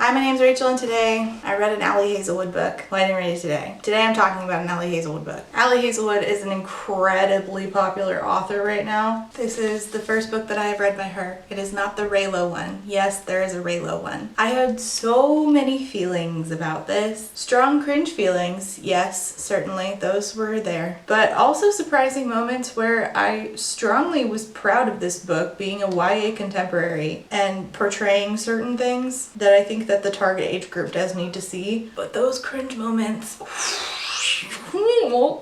Hi, my name's Rachel, and today I read an Ali Hazelwood book. Well, I didn't read it today. Today I'm talking about an Ali Hazelwood book. Ali Hazelwood is an incredibly popular author right now. This is the first book that I have read by her. It is not the Raylo one. Yes, there is a Raylo one. I had so many feelings about this. Strong cringe feelings, yes, certainly, those were there. But also surprising moments where I strongly was proud of this book being a YA contemporary and portraying certain things that I think that the target age group does need to see. But those cringe moments,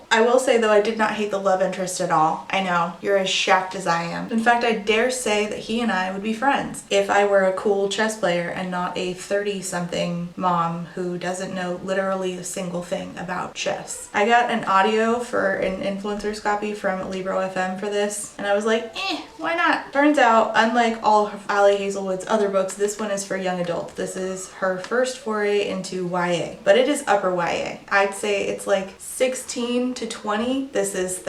I will say though, I did not hate the love interest at all. I know, you're as shocked as I am. In fact, I dare say that he and I would be friends if I were a cool chess player and not a 30-something mom who doesn't know literally a single thing about chess. I got an audio for an influencer's copy from Libro FM for this, and I was like, why not? Turns out, unlike all of Ali Hazelwood's other books, this one is for young adults. This is her first foray into YA, but it is upper YA. I'd say it's like 16 to 20. This is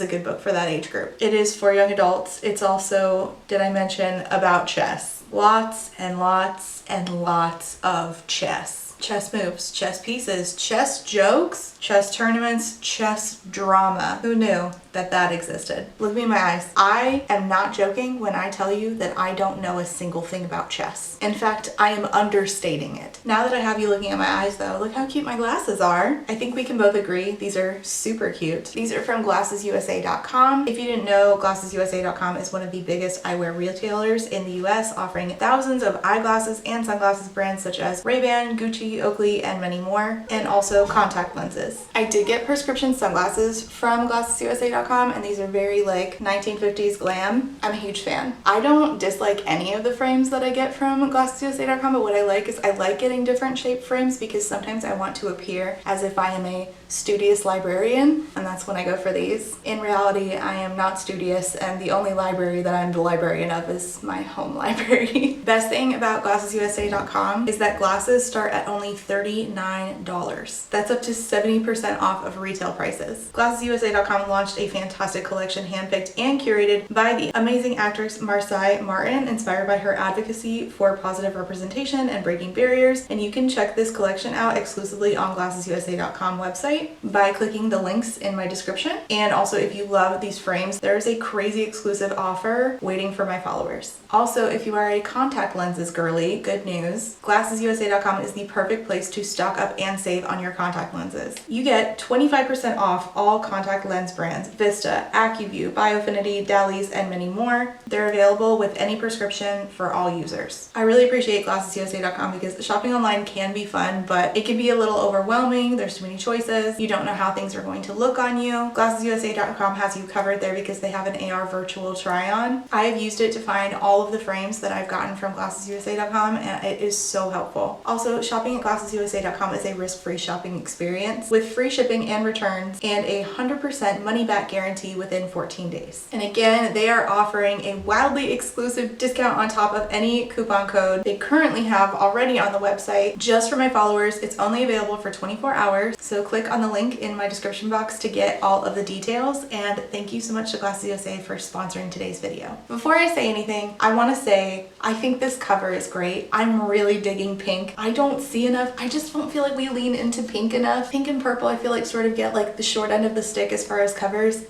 a good book for that age group. It is for young adults. It's also, did I mention, about chess. Lots and lots and lots of chess. Chess moves, chess pieces, chess jokes, chess tournaments, chess drama. Who knew that that existed? Look me in my eyes. I am not joking when I tell you that I don't know a single thing about chess. In fact, I am understating it. Now that I have you looking at my eyes though, look how cute my glasses are. I think we can both agree these are super cute. These are from GlassesUSA.com. If you didn't know, GlassesUSA.com is one of the biggest eyewear retailers in the US, offering thousands of eyeglasses and sunglasses brands such as Ray-Ban, Gucci, Oakley, and many more, and also contact lenses. I did get prescription sunglasses from GlassesUSA.com, and these are very like 1950s glam. I'm a huge fan. I don't dislike any of the frames that I get from GlassesUSA.com, but what I like is I like getting different shaped frames because sometimes I want to appear as if I am a studious librarian, and that's when I go for these. In reality, I am not studious, and the only library that I'm the librarian of is my home library. Best thing about GlassesUSA.com is that glasses start at only $39. That's up to 70% off of retail prices. GlassesUSA.com launched a fantastic collection handpicked and curated by the amazing actress Marsai Martin, inspired by her advocacy for positive representation and breaking barriers, and you can check this collection out exclusively on GlassesUSA.com website by clicking the links in my description. And also, if you love these frames, there's a crazy exclusive offer waiting for my followers. Also, if you are a contact lenses girly, good news, GlassesUSA.com is the perfect place to stock up and save on your contact lenses. You get 25% off all contact lens brands: Vista, AccuView, Biofinity, Dailies, and many more. They're available with any prescription for all users. I really appreciate GlassesUSA.com because shopping online can be fun, but it can be a little overwhelming. There's too many choices. You don't know how things are going to look on you. GlassesUSA.com has you covered there because they have an AR virtual try-on. I have used it to find all of the frames that I've gotten from GlassesUSA.com, and it is so helpful. Also, shopping at GlassesUSA.com is a risk-free shopping experience with free shipping and returns and a 100% money-back guarantee within 14 days. And again, they are offering a wildly exclusive discount on top of any coupon code they currently have already on the website. Just for my followers, it's only available for 24 hours, so click on the link in my description box to get all of the details. And thank you so much to GlassesUSA for sponsoring today's video. Before I say anything, I want to say I think this cover is great. I'm really digging pink. I don't see enough. I just don't feel like we lean into pink enough. Pink and purple I feel like sort of get like the short end of the stick as far as covers.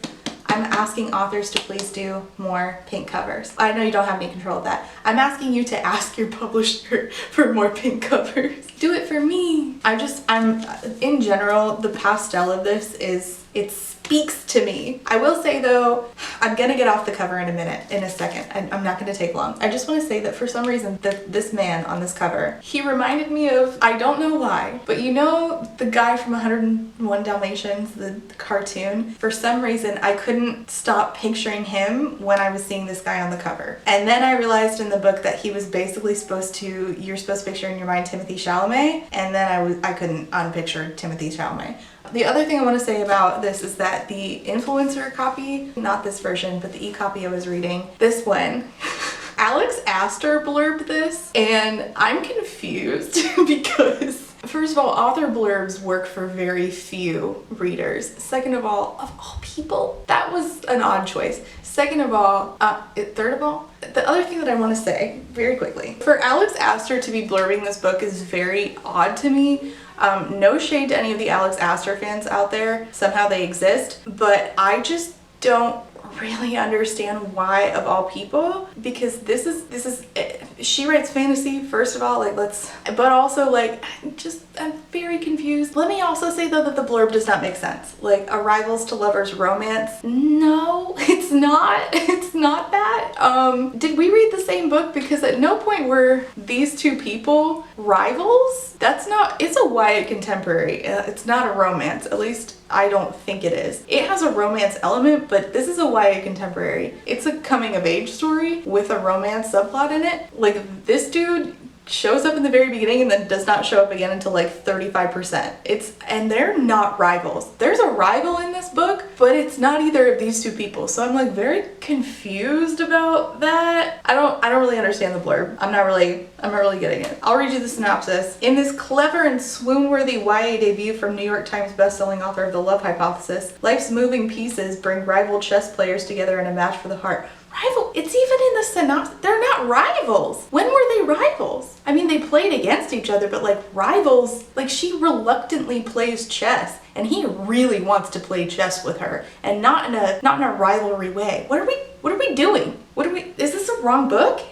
I'm asking authors to please do more pink covers. I know you don't have any control of that. I'm asking you to ask your publisher for more pink covers. Do it for me. I'm in general, the pastel of this it speaks to me. I will say though, I'm gonna get off the cover in a second. I'm not gonna take long. I just want to say that for some reason this man on this cover, he reminded me of, I don't know why, but you know the guy from 101 Dalmatians, the cartoon? For some reason, I couldn't stop picturing him when I was seeing this guy on the cover. And then I realized in the book that he was basically you're supposed to picture in your mind Timothée Chalamet, and then I couldn't unpicture Timothée Chalamet. The other thing I want to say about this is that the influencer copy, not this version, but the e-copy I was reading, this one, Alex Astor blurbed this, and I'm confused because first of all, author blurbs work for very few readers. Second of all people, that was an odd choice. Second of all, third of all, the other thing that I want to say very quickly, for Alex Astor to be blurbing this book is very odd to me. No shade to any of the Alex Astor fans out there. Somehow they exist, but I just don't really understand why of all people, because this is she writes fantasy, first of all, like, but also, like, I'm very confused. Let me also say though that the blurb does not make sense. Like, a rivals to lovers romance. No, it's not. It's not that. Did we read the same book? Because at no point were these two people rivals. That's not, it's a YA contemporary. It's not a romance. At least I don't think it is. It has a romance element, but this is a YA contemporary. It's a coming of age story with a romance subplot in it. Like, this dude shows up in the very beginning and then does not show up again until like 35%. And they're not rivals. There's a rival in this book, but it's not either of these two people. So I'm like very confused about that. I don't really understand the blurb. I'm not really getting it. I'll read you the synopsis. In this clever and swoon-worthy YA debut from New York Times bestselling author of The Love Hypothesis, life's moving pieces bring rival chess players together in a match for the heart. Rival? It's even in the synopsis. They're not rivals. When were they rivals? I mean, they played against each other, but like rivals, like she reluctantly plays chess and he really wants to play chess with her, and not in a rivalry way. What are we doing? Is this a wrong book?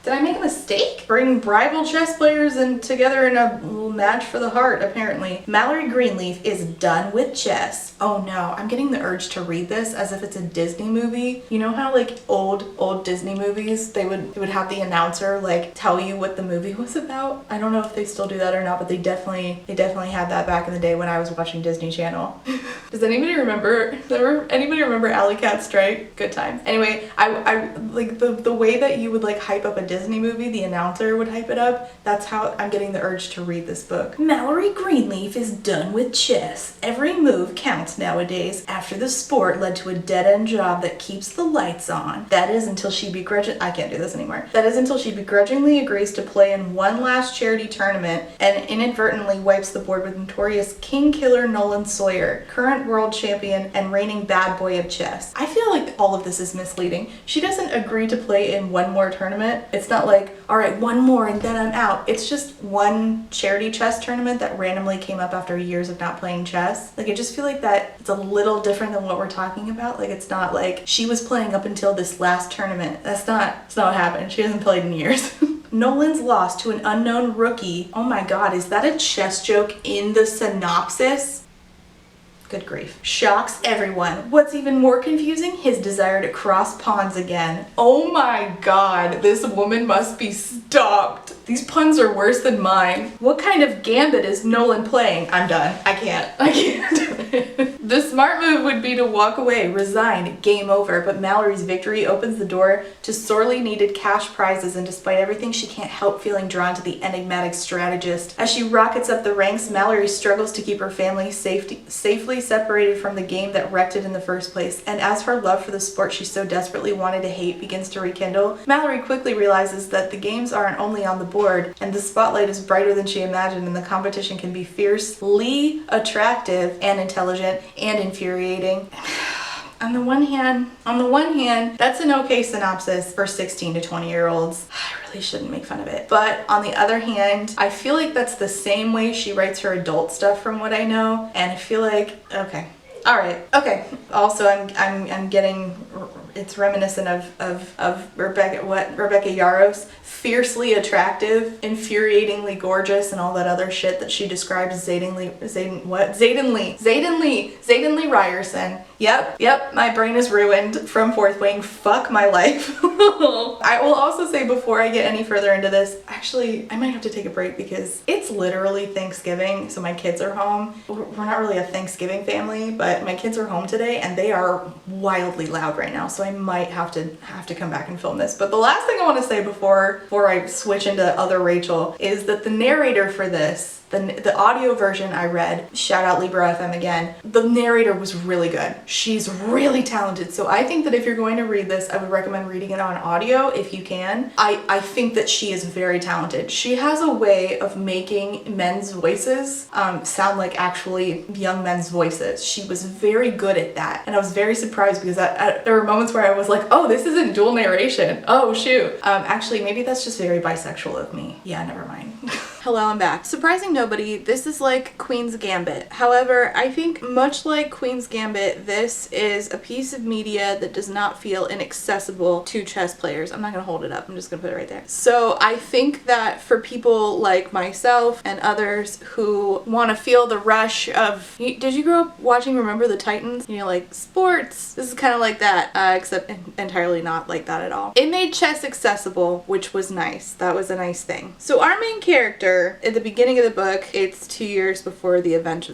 Did I make a mistake? Bring rival chess players together in a match for the heart, apparently. Mallory Greenleaf is done with chess. Oh no, I'm getting the urge to read this as if it's a Disney movie. You know how like old Disney movies, they would have the announcer like tell you what the movie was about? I don't know if they still do that or not, but they definitely had that back in the day when I was watching Disney Channel. Does anybody remember Alley Cat Strike? Good time. Anyway, I like the way that you would like hype up a Disney movie, the announcer would hype it up. That's how I'm getting the urge to read this book. Mallory Greenleaf is done with chess. Every move counts nowadays after the sport led to a dead-end job that keeps the lights on. That is until she begrudgingly agrees to play in one last charity tournament and inadvertently wipes the board with notorious king killer Nolan Sawyer, current world champion and reigning bad boy of chess. I feel like all of this is misleading. She doesn't agree to play in one more tournament. It's not like, all right, one more and then I'm out. It's just one charity chess tournament that randomly came up after years of not playing chess. Like, I just feel like that it's a little different than what we're talking about. Like, it's not like she was playing up until this last tournament. That's not what happened. She hasn't played in years. Nolan's loss to an unknown rookie. Oh my god, is that a chess joke in the synopsis? Good grief. Shocks everyone. What's even more confusing? His desire to cross pawns again. Oh my god, this woman must be stopped. These puns are worse than mine. What kind of gambit is Nolan playing? I'm done. I can't do it. The smart move would be to walk away, resign, game over, but Mallory's victory opens the door to sorely needed cash prizes, and despite everything, she can't help feeling drawn to the enigmatic strategist. As she rockets up the ranks, Mallory struggles to keep her family safely separated from the game that wrecked it in the first place, and as her love for the sport she so desperately wanted to hate begins to rekindle, Mallory quickly realizes that the games aren't only on the board, and the spotlight is brighter than she imagined, and the competition can be fiercely attractive and intelligent and infuriating. On the one hand, that's an okay synopsis for 16 to 20-year-olds. I really shouldn't make fun of it. But on the other hand, I feel like that's the same way she writes her adult stuff from what I know. And I feel like, okay. All right. Okay. Also, I'm getting, it's reminiscent of Rebecca Yarros. Fiercely attractive, infuriatingly gorgeous, and all that other shit that she describes as Zayden Lee Ryerson. Yep, my brain is ruined from Fourth Wing. Fuck my life. I will also say before I get any further into this, actually, I might have to take a break because it's literally Thanksgiving, so my kids are home. We're not really a Thanksgiving family, but my kids are home today and they are wildly loud right now, so I might have to come back and film this. But the last thing I want to say before I switch into other Rachel is that the narrator for this The audio version I read, shout out Libra FM again, the narrator was really good. She's really talented. So I think that if you're going to read this, I would recommend reading it on audio if you can. I think that she is very talented. She has a way of making men's voices sound like actually young men's voices. She was very good at that. And I was very surprised because there were moments where I was like, oh, this isn't dual narration. Oh, shoot. Actually, maybe that's just very bisexual of me. Yeah, never mind. Hello, I'm back. Surprising nobody, this is like Queen's Gambit. However, I think much like Queen's Gambit, this is a piece of media that does not feel inaccessible to chess players. I'm not gonna hold it up, I'm just gonna put it right there. So I think that for people like myself and others who want to feel the rush of, did you grow up watching Remember the Titans? You know, like sports. This is kind of like that, except entirely not like that at all. It made chess accessible, which was nice. That was a nice thing. So our main character, at the beginning of the book, it's 2 years before the events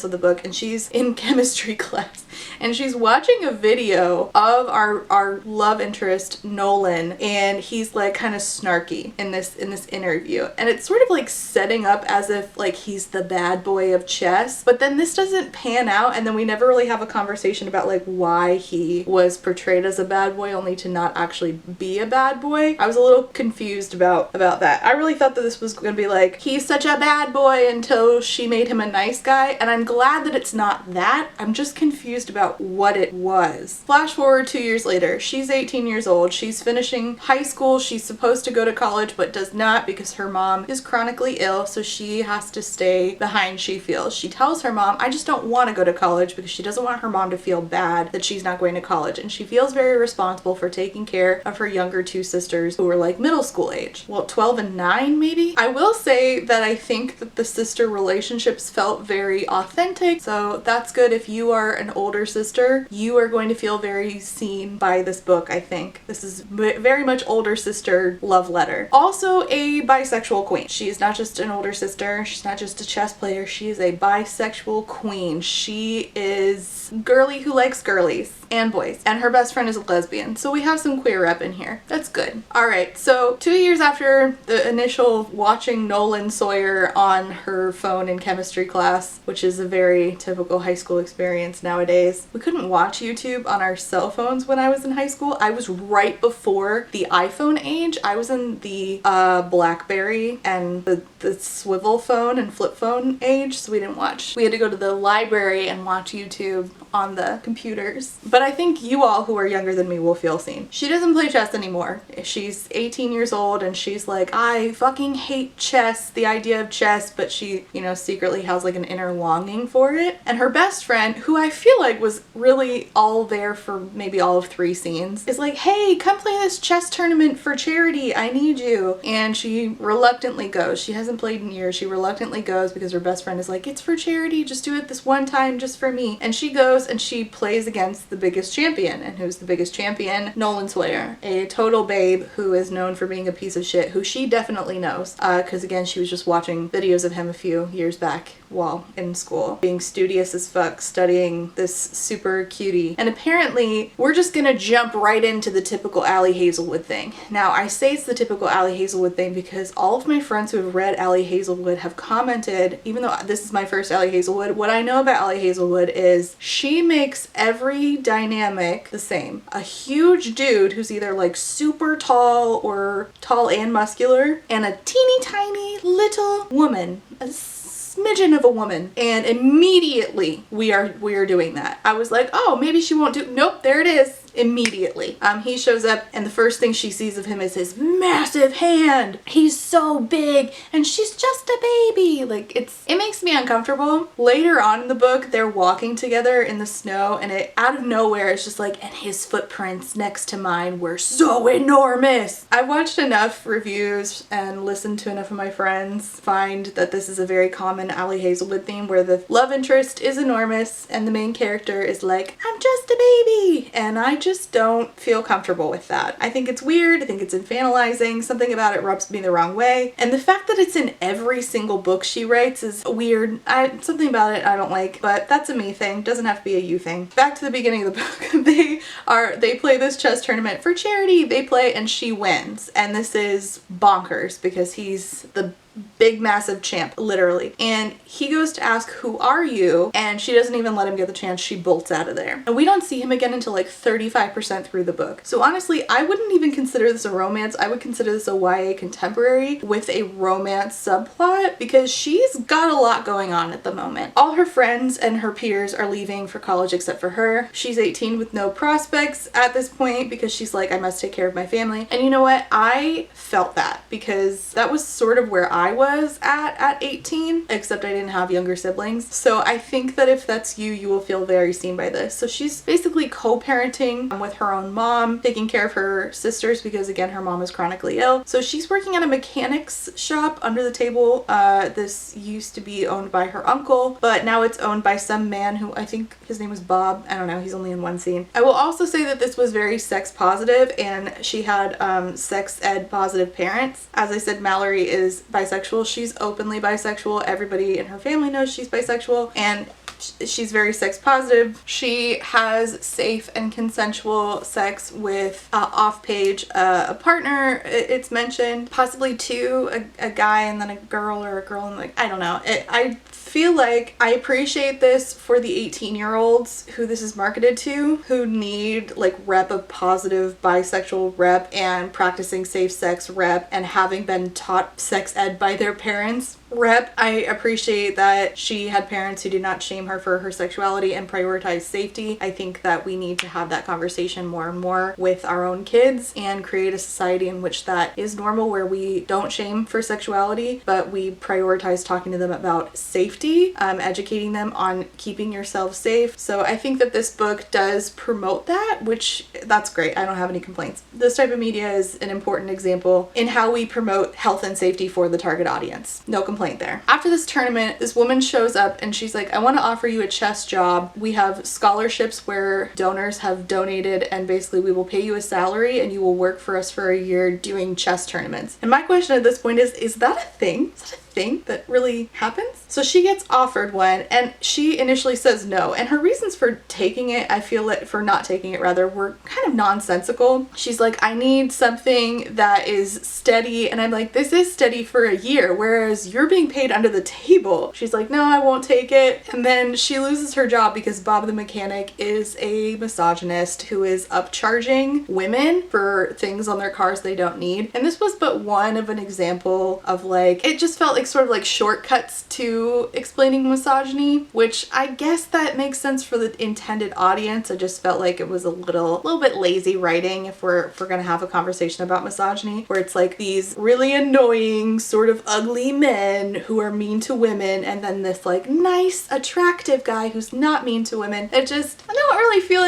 of the book, and she's in chemistry class, and she's watching a video of our love interest Nolan, and he's like kind of snarky in this interview, and it's sort of like setting up as if like he's the bad boy of chess, but then this doesn't pan out, and then we never really have a conversation about like why he was portrayed as a bad boy only to not actually be a bad boy. I was a little confused about that. I really thought that this was gonna be like, he's such a bad boy until she made him a nice guy, and I'm glad that it's not that. I'm just confused about what it was. Flash forward 2 years later, she's 18 years old, she's finishing high school, she's supposed to go to college but does not because her mom is chronically ill, so she has to stay behind, she feels. She tells her mom, I just don't want to go to college, because she doesn't want her mom to feel bad that she's not going to college, and she feels very responsible for taking care of her younger two sisters who are like middle school age. Well, 12 and 9 maybe? I will say that I think that the sister relationships felt very authentic, so that's good. If you are an older sister, you are going to feel very seen by this book. I think this is very much older sister love letter. Also a bisexual queen. She is not just an older sister, she's not just a chess player, she is a bisexual queen. She is girly who likes girlies and boys, and her best friend is a lesbian, so we have some queer rep in here. That's good. Alright, so 2 years after the initial watching Nolan Sawyer on her phone in chemistry class, which is a very typical high school experience nowadays. We couldn't watch YouTube on our cell phones when I was in high school. I was right before the iPhone age. I was in the BlackBerry and the swivel phone and flip phone age, so we didn't watch. We had to go to the library and watch YouTube on the computers. But I think you all who are younger than me will feel seen. She doesn't play chess anymore. She's 18 years old and she's like, I fucking hate chess, the idea of chess, but she, you know, secretly has like an inner longing for it. And her best friend, who I feel like was really all there for maybe all of 3 scenes, is like, hey, come play this chess tournament for charity, I need you. And she reluctantly goes. She hasn't played in years. She reluctantly goes because her best friend is like, it's for charity, just do it this one time just for me. And she goes and she plays against the biggest champion. And who's the biggest champion? Nolan Sawyer, a total babe who is known for being a piece of shit, who she definitely knows, because again, she was just watching videos of him a few years back while in school, being studious as fuck, studying this super cutie. And apparently we're just gonna jump right into the typical Ali Hazelwood thing. Now I say it's the typical Ali Hazelwood thing because all of my friends who have read Ali Hazelwood have commented, even though this is my first Ali Hazelwood, what I know about Ali Hazelwood is she makes every dynamic the same. A huge dude who's either like super tall or tall and muscular, and a teeny tiny little woman, a smidgen of a woman, and immediately we are doing that. I was like, oh, maybe she won't do, nope, there it is. Immediately. He shows up and the first thing she sees of him is his massive hand. He's so big and she's just a baby. Like it makes me uncomfortable. Later on in the book, they're walking together in the snow and it out of nowhere it's just like, and his footprints next to mine were so enormous. I watched enough reviews and listened to enough of my friends find that this is a very common Ali Hazelwood theme where the love interest is enormous and the main character is like, I'm just a baby. And I just don't feel comfortable with that. I think it's weird. I think it's infantilizing. Something about it rubs me the wrong way. And the fact that it's in every single book she writes is weird. Something about it I don't like, but that's a me thing. Doesn't have to be a you thing. Back to the beginning of the book. They play this chess tournament for charity. They play and she wins. And this is bonkers because he's the big massive champ, literally. And he goes to ask, who are you? And she doesn't even let him get the chance. She bolts out of there. And we don't see him again until like 35% through the book. So honestly, I wouldn't even consider this a romance. I would consider this a YA contemporary with a romance subplot, because she's got a lot going on at the moment. All her friends and her peers are leaving for college except for her. She's 18 with no prospects at this point because she's like, I must take care of my family. And you know what? I felt that, because that was sort of where I was at 18, except I didn't have younger siblings. So I think that if that's you, you will feel very seen by this. So she's basically co-parenting with her own mom, taking care of her sisters because again, her mom is chronically ill. So she's working at a mechanic's shop under the table. This used to be owned by her uncle, but now it's owned by some man who I think his name was Bob. I don't know. He's only in one scene. I will also say that this was very sex positive, and she had sex ed positive parents. As I said, Mallory is bisexual. She's openly bisexual. Everybody in her family knows she's bisexual, and she's very sex positive. She has safe and consensual sex with off-page a partner. It's mentioned, possibly two, a guy and then a girl, or a girl and like, I don't know. I feel like I appreciate this for the 18-year-olds who this is marketed to, who need like rep of positive bisexual rep and practicing safe sex rep and having been taught sex ed by their parents rep. I appreciate that she had parents who did not shame her for her sexuality and prioritize safety. I think that we need to have that conversation more and more with our own kids and create a society in which that is normal, where we don't shame for sexuality, but we prioritize talking to them about safety, educating them on keeping yourself safe. So I think that this book does promote that, which that's great. I don't have any complaints. This type of media is an important example in how we promote health and safety for the target audience. No complaints there. After this tournament, this woman shows up and she's like, I want to offer you a chess job. We have scholarships where donors have donated, and basically we will pay you a salary and you will work for us for a year doing chess tournaments. And my question at this point is that a thing? Is that a thing that really happens? So she gets offered one and she initially says no. And her reasons for taking it, I feel like, for not taking it rather, were kind of nonsensical. She's like, I need something that is steady. And I'm like, this is steady for a year, whereas you're being paid under the table. She's like, no, I won't take it. And then she loses her job because Bob the mechanic is a misogynist who is upcharging women for things on their cars they don't need. And this was but one of an example of like, it just felt like sort of like shortcuts to explaining misogyny, which I guess that makes sense for the intended audience. I just felt like it was a little bit lazy writing if we're gonna have a conversation about misogyny, where it's like these really annoying sort of ugly men who are mean to women, and then this like nice attractive guy who's not mean to women. It just, I don't really feel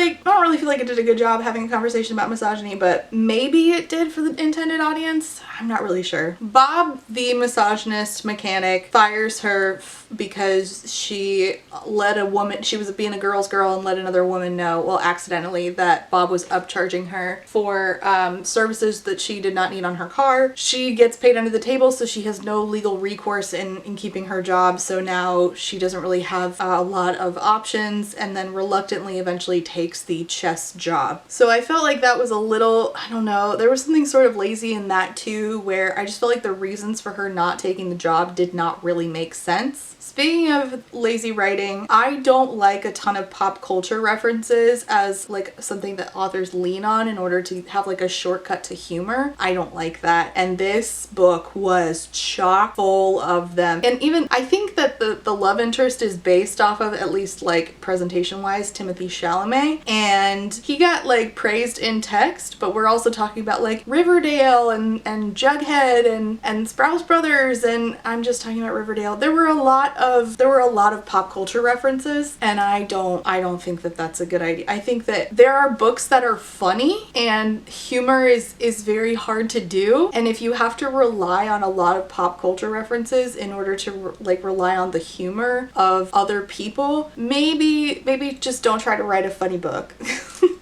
like it did a good job having a conversation about misogyny, but maybe it did for the intended audience. I'm not really sure. Bob the misogynist mechanic fires her because she let a woman, she was being a girl's girl and let another woman know, well, accidentally, that Bob was upcharging her for services that she did not need on her car. She gets paid under the table, so she has no legal recourse in keeping her job. So now she doesn't really have a lot of options, and then reluctantly eventually takes the chess job. So I felt like that was a little, I don't know, there was something sort of lazy in that too, where I just felt like the reasons for her not taking the job did not really make sense. Speaking of lazy writing, I don't like a ton of pop culture references as like something that authors lean on in order to have like a shortcut to humor. I don't like that. And this book was chock full of them. And even I think that the love interest is based off of, at least like presentation wise, Timothée Chalamet. And he got like praised in text, but we're also talking about like Riverdale and Jughead and Sprouse Brothers, and I'm just talking about Riverdale. There were a lot of pop culture references, and I don't think that that's a good idea. I think that there are books that are funny, and humor is very hard to do, and if you have to rely on a lot of pop culture references in order to rely on the humor of other people, maybe just don't try to write a funny book.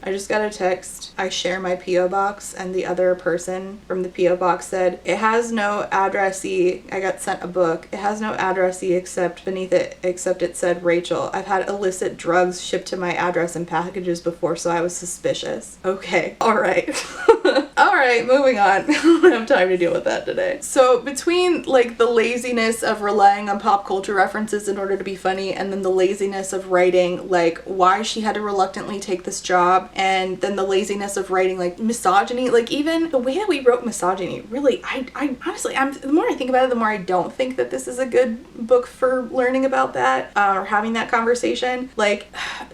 I just got a text. I share my P.O. box, and the other person from the P.O. box said, it has no addressee. I got sent a book. It has no addressee except beneath it, except it said Rachel. I've had illicit drugs shipped to my address in packages before, so I was suspicious. Okay. All right. All right, moving on. I don't have time to deal with that today. So between like the laziness of relying on pop culture references in order to be funny, and then the laziness of writing like why she had to reluctantly take this job, and then the laziness of writing like misogyny, like even the way that we wrote misogyny, really, I honestly, the more I think about it, the more I don't think that this is a good book for learning about that or having that conversation. Like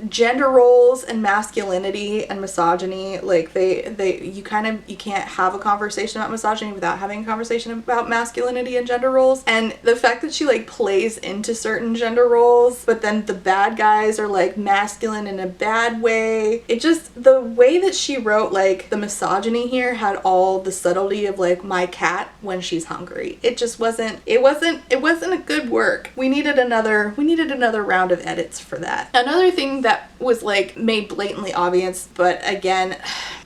gender roles and masculinity and misogyny, like you can't have a conversation about misogyny without having a conversation about masculinity and gender roles. And the fact that she like plays into certain gender roles, but then the bad guys are like masculine in a bad way. It just, the way that she wrote like the misogyny here had all the subtlety of like my cat when she's hungry. It just wasn't a good work. We needed another round of edits for that. Another thing that was like made blatantly obvious, but again,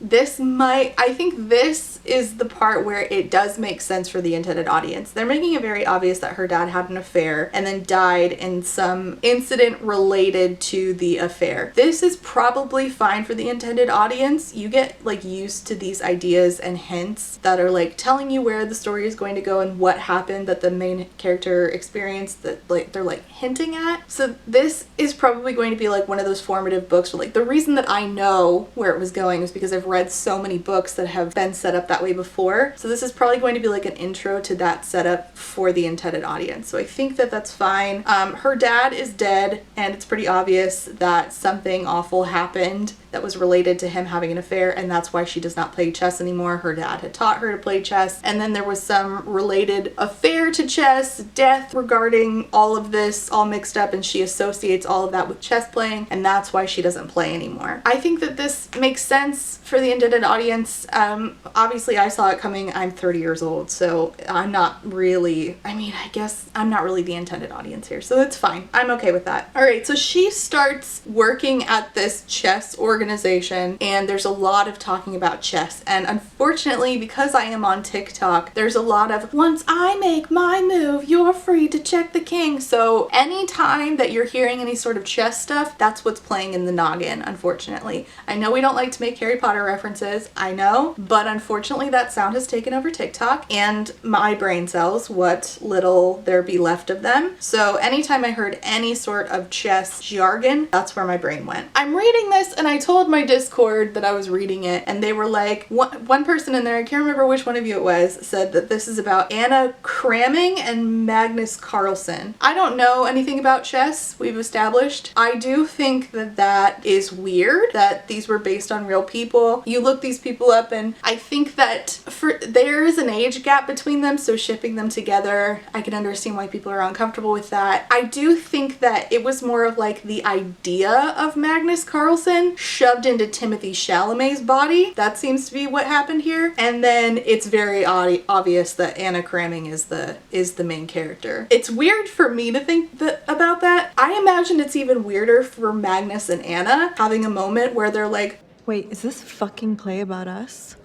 I think this is the part where it does make sense for the intended audience. They're making it very obvious that her dad had an affair and then died in some incident related to the affair. This is probably fine for the intended audience. You get like used to these ideas and hints that are like telling you where the story is going to go and what happened that the main character experienced, that like they're like hinting at. So this is probably going to be like one of those formative books where like the reason that I know where it was going is because I've read so many books that have been set up that way before. So this is probably going to be like an intro to that setup for the intended audience. So I think that that's fine. Her dad is dead, and it's pretty obvious that something awful happened that was related to him having an affair, and that's why she does not play chess anymore. Her dad had taught her to play chess, and then there was some related affair to chess, death regarding all of this, all mixed up, and she associates all of that with chess playing, and that's why she doesn't play anymore. I think that this makes sense for the intended audience. Obviously I saw it coming. I'm 30 years old, so I guess I'm not really the intended audience here, so that's fine. I'm okay with that. All right, so she starts working at this chess organization, and there's a lot of talking about chess, and unfortunately, because I am on TikTok, there's a lot of once I make my move, you're free to check the king. So anytime that you're hearing any sort of chess stuff, that's what's playing in the noggin, unfortunately. I know we don't like to make Harry Potter references, I know, but unfortunately that sound has taken over TikTok and my brain cells, what little there be left of them. So anytime I heard any sort of chess jargon, that's where my brain went. I'm reading this, and I told my Discord that I was reading it, and they were like, one person in there, I can't remember which one of you it was, said that this is about Anna Cramming and Magnus Carlsen. I don't know anything about chess, we've established. I do think that that is weird, that these were based on real people. You look these people up, and I think that there is an age gap between them, so shipping them together, I can understand why people are uncomfortable with that. I do think that it was more of like the idea of Magnus Carlsen shoved into Timothy Chalamet's body. That seems to be what happened here. And then it's very obvious that Anna Cramming is the main character. It's weird for me to think about that. I imagine it's even weirder for Magnus and Anna having a moment where they're like, wait, is this a fucking play about us?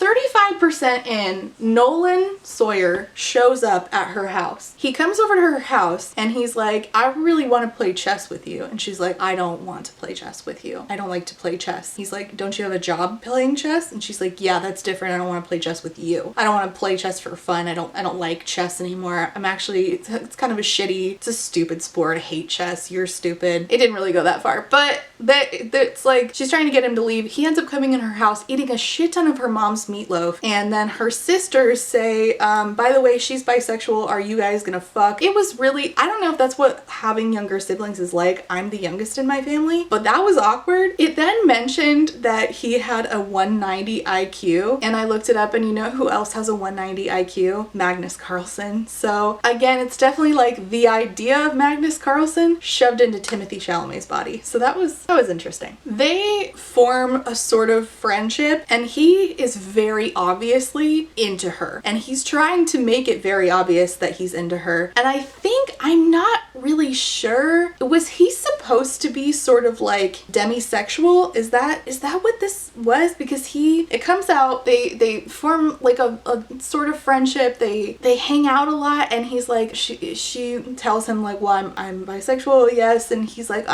35% in, Nolan Sawyer shows up at her house. He comes over to her house and he's like, I really want to play chess with you. And she's like, I don't want to play chess with you. I don't like to play chess. He's like, don't you have a job playing chess? And she's like, yeah, that's different. I don't want to play chess with you. I don't want to play chess for fun. I don't like chess anymore. It's kind of it's a stupid sport. I hate chess. You're stupid. It didn't really go that far, but it's like she's trying to get him to leave. He ends up coming in her house, eating a shit ton of her mom's meatloaf, and then her sisters say, by the way, she's bisexual, are you guys gonna fuck? It was really, I don't know if that's what having younger siblings is like. I'm the youngest in my family, but that was awkward. It then mentioned that he had a 190 IQ, and I looked it up, and you know who else has a 190 IQ? Magnus Carlsen. So again, it's definitely like the idea of Magnus Carlsen shoved into Timothy Chalamet's body. So that was interesting. They form a sort of friendship, and he is very obviously into her. And he's trying to make it very obvious that he's into her. And I think, I'm not really sure, was he supposed to be sort of like demisexual? Is that what this was? Because it comes out, they form like a sort of friendship, they hang out a lot, and he's like, she tells him like, well, I'm bisexual, yes, and he's like,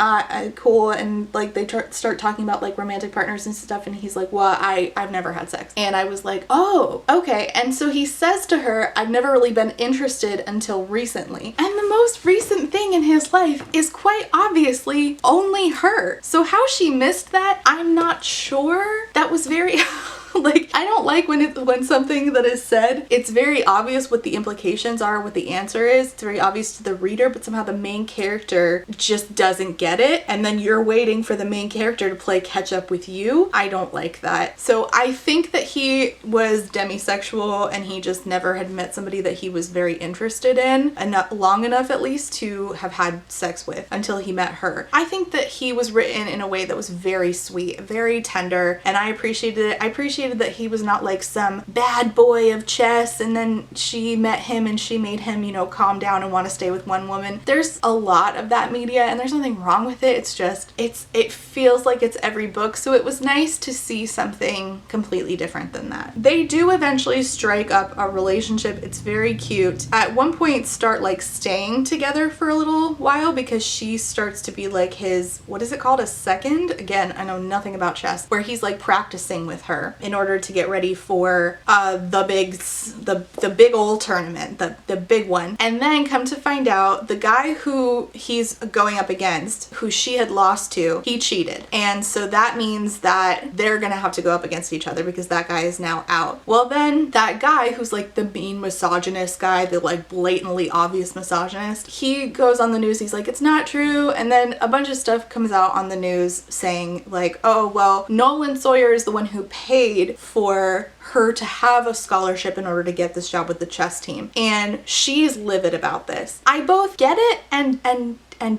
cool, and like they start talking about like romantic partners and stuff, and he's like, well, I've never had sex. And I was like, oh, okay. And so he says to her, I've never really been interested until recently. And the most recent thing in his life is quite obviously only her. So how she missed that, I'm not sure. That was very like, I don't like when something that is said, it's very obvious what the implications are, what the answer is. It's very obvious to the reader, but somehow the main character just doesn't get it, and then you're waiting for the main character to play catch up with you. I don't like that. So I think that he was demisexual, and he just never had met somebody that he was very interested in, and not long enough at least to have had sex with until he met her. I think that he was written in a way that was very sweet, very tender, and I appreciated it. I appreciated that he was not like some bad boy of chess, and then she met him and she made him, you know, calm down and want to stay with one woman. There's a lot of that media, and there's nothing wrong with it. It's just, it feels like it's every book, so it was nice to see something completely different than that. They do eventually strike up a relationship. It's very cute. At one point start like staying together for a little while because she starts to be like his, what is it called, a second? Again, I know nothing about chess, where he's like practicing with her in order to get ready for the big old tournament, the big one. And then come to find out, the guy who he's going up against, who she had lost to, he cheated. And so that means that they're gonna have to go up against each other because that guy is now out. Well, then that guy who's like the mean misogynist guy, the like blatantly obvious misogynist, he goes on the news, he's like, it's not true. And then a bunch of stuff comes out on the news saying like, oh, well, Nolan Sawyer is the one who paid for her to have a scholarship in order to get this job with the chess team. And she's livid about this. I both get it and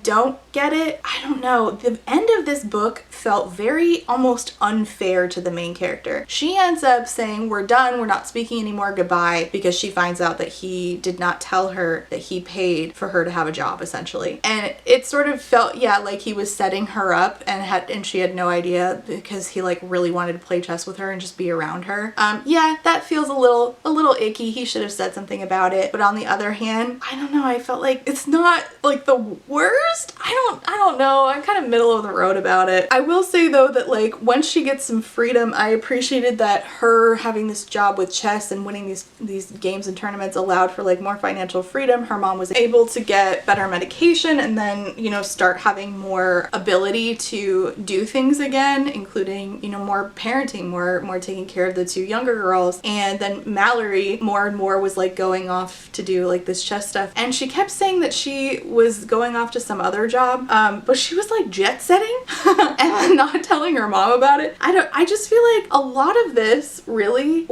don't get it. I don't know. The end of this book felt very almost unfair to the main character. She ends up saying, we're done, we're not speaking anymore, goodbye, because she finds out that he did not tell her that he paid for her to have a job, essentially. And it sort of felt, yeah, like he was setting her up, and she had no idea because he like really wanted to play chess with her and just be around her. Yeah, that feels a little icky. He should have said something about it. But on the other hand, I don't know, I felt like it's not like the worst. I don't know. I'm kind of middle of the road about it. I will say though that like once she gets some freedom, I appreciated that her having this job with chess and winning these games and tournaments allowed for like more financial freedom. Her mom was able to get better medication and then, you know, start having more ability to do things again, including, you know, more parenting, more taking care of the two younger girls. And then Mallory more and more was like going off to do like this chess stuff. And she kept saying that she was going off to some other job, but she was like jet setting and not telling her mom about it. I just feel like a lot of this really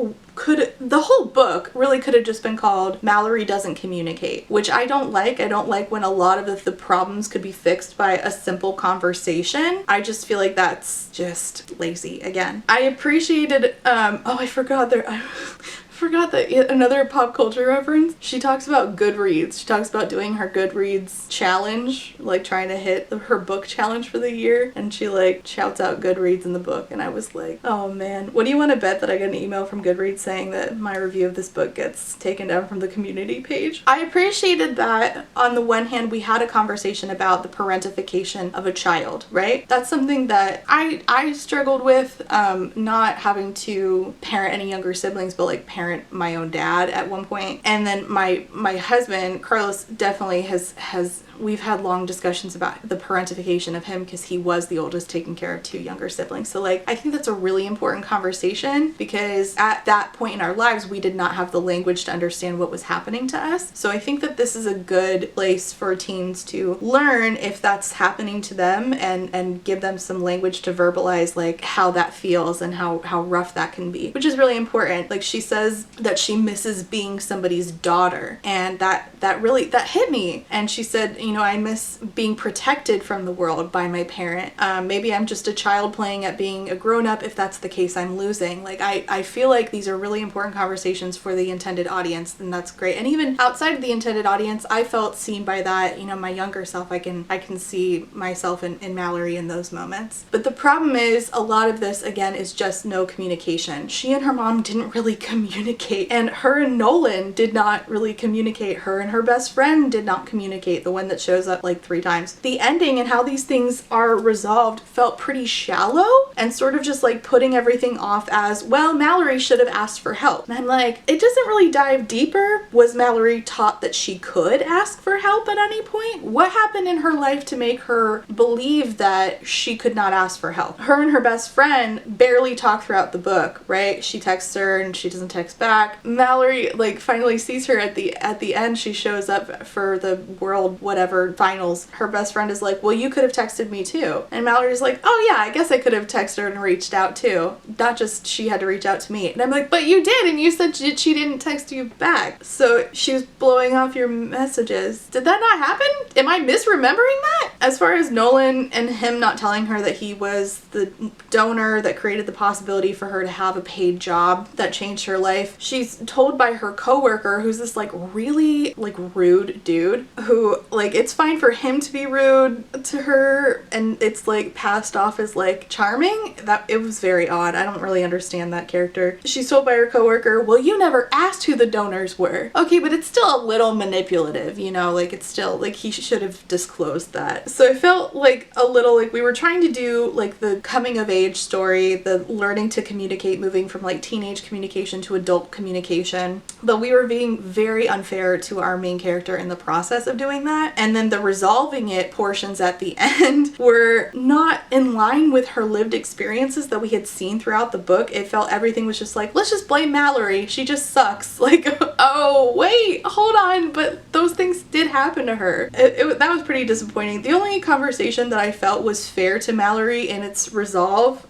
the whole book really could have just been called Mallory Doesn't Communicate, which I don't like. I don't like when a lot of the problems could be fixed by a simple conversation. I just feel like that's just lazy again. I appreciated, I forgot that another pop culture reference. She talks about Goodreads. She talks about doing her Goodreads challenge, like trying to hit her book challenge for the year, and she like shouts out Goodreads in the book, and I was like, oh man, what do you want to bet that I get an email from Goodreads saying that my review of this book gets taken down from the community page? I appreciated that. On the one hand, we had a conversation about the parentification of a child, right? That's something that I struggled with, not having to parent any younger siblings, but like parent my own dad at one point. And then my husband Carlos definitely has we've had long discussions about the parentification of him because he was the oldest, taking care of two younger siblings. So like I think that's a really important conversation because at that point in our lives we did not have the language to understand what was happening to us. So I think that this is a good place for teens to learn if that's happening to them and give them some language to verbalize like how that feels and how rough that can be, which is really important. Like she says says that she misses being somebody's daughter, and that hit me. And she said, you know, I miss being protected from the world by my parent. Maybe I'm just a child playing at being a grown-up. If that's the case, I'm losing. Like, I feel like these are really important conversations for the intended audience, and that's great. And even outside of the intended audience, I felt seen by that. You know, my younger self, I can see myself in Mallory in those moments. But the problem is, a lot of this, again, is just no communication. She and her mom didn't really communicate, and her and Nolan did not really communicate. Her and her best friend did not communicate, the one that shows up like 3 times. The ending and how these things are resolved felt pretty shallow and sort of just like putting everything off as, well, Mallory should have asked for help. And I'm like, it doesn't really dive deeper. Was Mallory taught that she could ask for help at any point? What happened in her life to make her believe that she could not ask for help? Her and her best friend barely talk throughout the book, right? She texts her and she doesn't text back. Mallory like finally sees her at the end. She shows up for the world whatever finals. Her best friend is like, well, you could have texted me too. And Mallory's like, oh yeah, I guess I could have texted her and reached out too. Not just she had to reach out to me. And I'm like, but you did, and you said she didn't text you back. So she was blowing off your messages. Did that not happen? Am I misremembering that? As far as Nolan and him not telling her that he was the donor that created the possibility for her to have a paid job that changed her life, she's told by her coworker, who's this like really like rude dude, who like it's fine for him to be rude to her and it's like passed off as like charming. That it was very odd. I don't really understand that character. She's told by her coworker, well, you never asked who the donors were. Okay, but it's still a little manipulative, you know, like it's still like he should have disclosed that. So I felt like a little like we were trying to do like the coming of age story, the learning to communicate, moving from like teenage communication to adult communication, but we were being very unfair to our main character in the process of doing that. And then the resolving it portions at the end were not in line with her lived experiences that we had seen throughout the book. It felt everything was just like, let's just blame Mallory. She just sucks. Like, oh, wait, hold on. But those things did happen to her. That was pretty disappointing. The only conversation that I felt was fair to Mallory in its resolve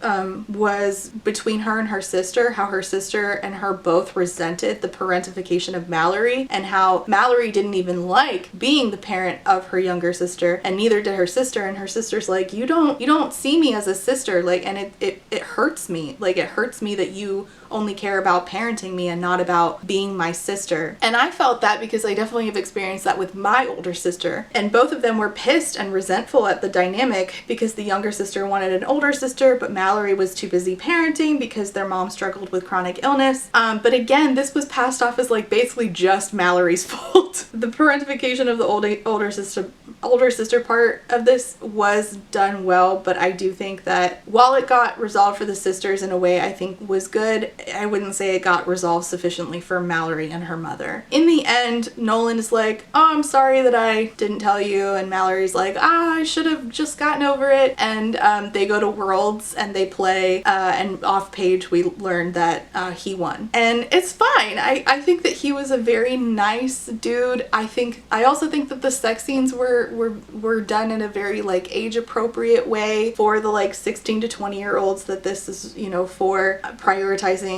was between her and her sister, how her sister and her both resented the parentification of Mallory and how Mallory didn't even like being the parent of her younger sister, and neither did her sister. And her sister's like, you don't see me as a sister, like, and it hurts me. Like, it hurts me that you only care about parenting me and not about being my sister. And I felt that because I definitely have experienced that with my older sister. And both of them were pissed and resentful at the dynamic because the younger sister wanted an older sister, but Mallory was too busy parenting because their mom struggled with chronic illness. But again, this was passed off as like basically just Mallory's fault. The parentification of the older sister part of this was done well, but I do think that while it got resolved for the sisters in a way I think was good, I wouldn't say it got resolved sufficiently for Mallory and her mother. In the end, Nolan is like, oh, I'm sorry that I didn't tell you, and Mallory's like, I should have just gotten over it. And they go to Worlds and they play, and off page we learned that he won. And it's fine. I think that he was a very nice dude. I also think that the sex scenes were done in a very like age appropriate way for the like 16 to 20-year-olds that this is, you know, for prioritizing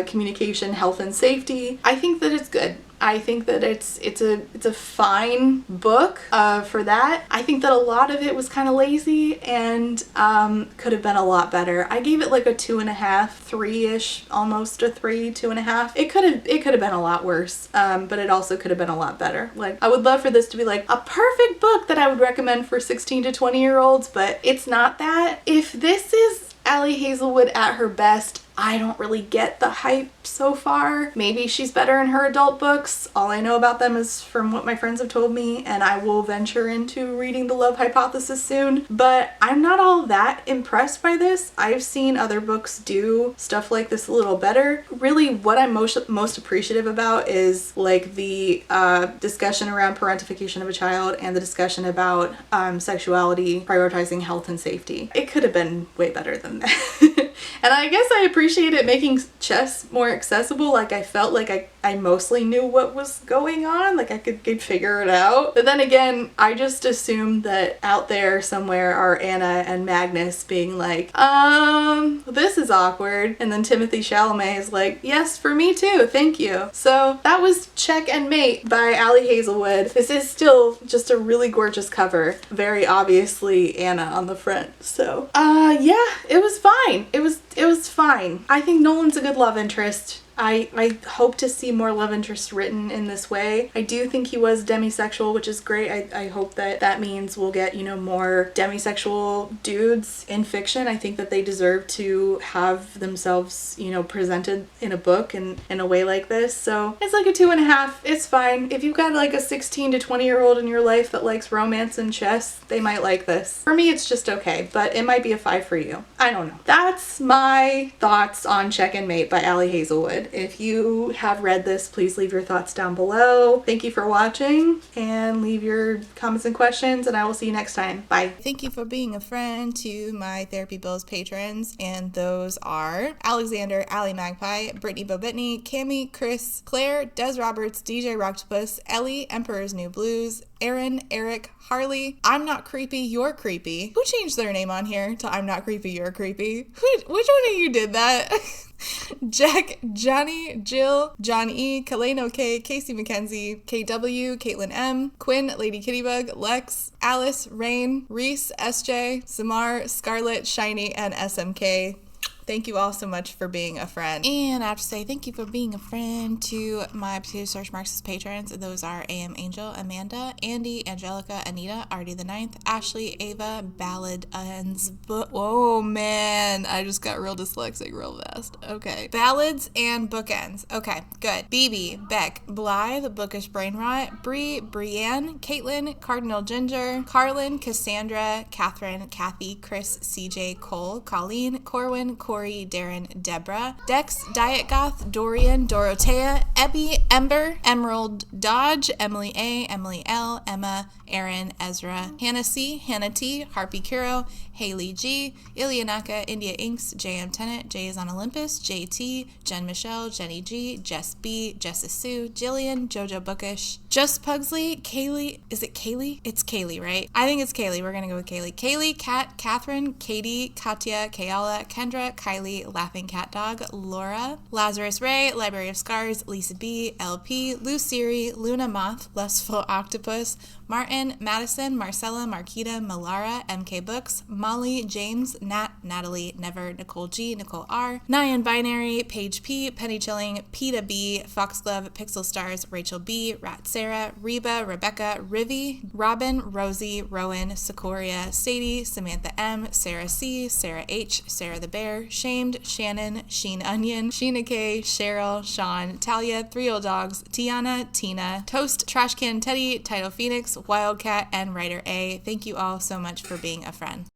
communication, health, and safety. I think that it's good. I think that it's a fine book for that. I think that a lot of it was kind of lazy and could have been a lot better. I gave it like a 2.5, 3-ish, almost a 3, 2.5. It could have been a lot worse, but it also could have been a lot better. Like, I would love for this to be like a perfect book that I would recommend for 16 to 20-year-olds, but it's not that. If this is Ali Hazelwood at her best, I don't really get the hype so far. Maybe she's better in her adult books. All I know about them is from what my friends have told me, and I will venture into reading The Love Hypothesis soon. But I'm not all that impressed by this. I've seen other books do stuff like this a little better. Really, what I'm most appreciative about is like the discussion around parentification of a child and the discussion about sexuality, prioritizing health and safety. It could have been way better than that. And I guess I appreciate it making chess more accessible. Like, I felt like I I mostly knew what was going on. Like I could figure it out. But then again, I just assumed that out there somewhere are Anna and Magnus being like, this is awkward. And then Timothy Chalamet is like, yes, for me too, thank you. So that was Check and Mate by Ali Hazelwood. This is still just a really gorgeous cover. Very obviously Anna on the front. So, yeah, it was fine. It was fine. I think Nolan's a good love interest. I hope to see more love interest written in this way. I do think he was demisexual, which is great. I hope that means we'll get, you know, more demisexual dudes in fiction. I think that they deserve to have themselves, you know, presented in a book and in a way like this. So it's like a 2.5. It's fine. If you've got like a 16 to 20-year-old in your life that likes romance and chess, they might like this. For me, it's just okay, but it might be a 5 for you. I don't know. That's my thoughts on Check and Mate by Ali Hazelwood. If you have read this, please leave your thoughts down below. Thank you for watching, and leave your comments and questions, and I will see you next time. Bye. Thank you for being a friend to my Therapy Bills patrons, and those are Alexander, Ali Magpie, Brittany Bobitney, Cami, Chris, Claire, Des Roberts, DJ Rocktopus, Ellie, Emperor's New Blues, Aaron, Eric, Harley, I'm Not Creepy, You're Creepy. Who changed their name on here to I'm Not Creepy, You're Creepy? Which one of you did that? Jack, Johnny, Jill, John E, Kaleno K, Casey McKenzie, KW, Caitlin M, Quinn, Lady Kittybug, Lex, Alice, Rain, Reese, SJ, Samar, Scarlett, Shiny, and SMK. Thank you all so much for being a friend. And I have to say thank you for being a friend to my Potato Starch Marxist patrons. Those are AM Angel, Amanda, Andy, Angelica, Anita, Artie the Ninth, Ashley, Ava, Ballad, oh man, I just got real dyslexic real fast. Okay. Ballads and Bookends. Okay, good. BB, Beck, Blythe, Bookish Brain Rot, Bree, Brienne, Caitlin, Cardinal Ginger, Carlin, Cassandra, Catherine, Kathy, Chris, CJ, Cole, Colleen, Corwin, Corey, Darren, Deborah, Dex, Diet Goth, Dorian, Dorothea, Ebby, Ember, Emerald, Dodge, Emily A, Emily L, Emma, Aaron, Ezra, Hannah C, Hannah T, Harpy Kuro, Haley G, Ilianaka, India Inks, JM Tennant, Jay is on Olympus, JT, Jen Michelle, Jenny G, Jess B, Jessa Sue, Jillian, Jojo Bookish, Just Pugsley, Kaylee, is it Kaylee? It's Kaylee, right? I think it's Kaylee. We're gonna go with Kaylee. Kaylee, Kat, Catherine, Katie, Katya, Kayala, Kendra, Kylie, Laughing Cat Dog, Laura, Lazarus Ray, Library of Scars, Lisa B, LP, Luciri, Luna Moth, Lustful Octopus, Martin, Madison, Marcella, Marquita, Malara, MK Books, Molly, James, Nat, Natalie, Never, Nicole G, Nicole R, Nyan Binary, Paige P, Penny Chilling, Peta B, Foxglove, Pixel Stars, Rachel B, Rat Sarah, Reba, Rebecca, Rivi, Robin, Rosie, Rowan, Secoria, Sadie, Samantha M, Sarah C, Sarah H, Sarah the Bear, Shamed, Shannon, Sheen Onion, Sheena K, Cheryl, Sean, Talia, Three Old Dogs, Tiana, Tina, Toast, Trashcan Teddy, Title Phoenix, Wildcat, and Writer A. Thank you all so much for being a friend.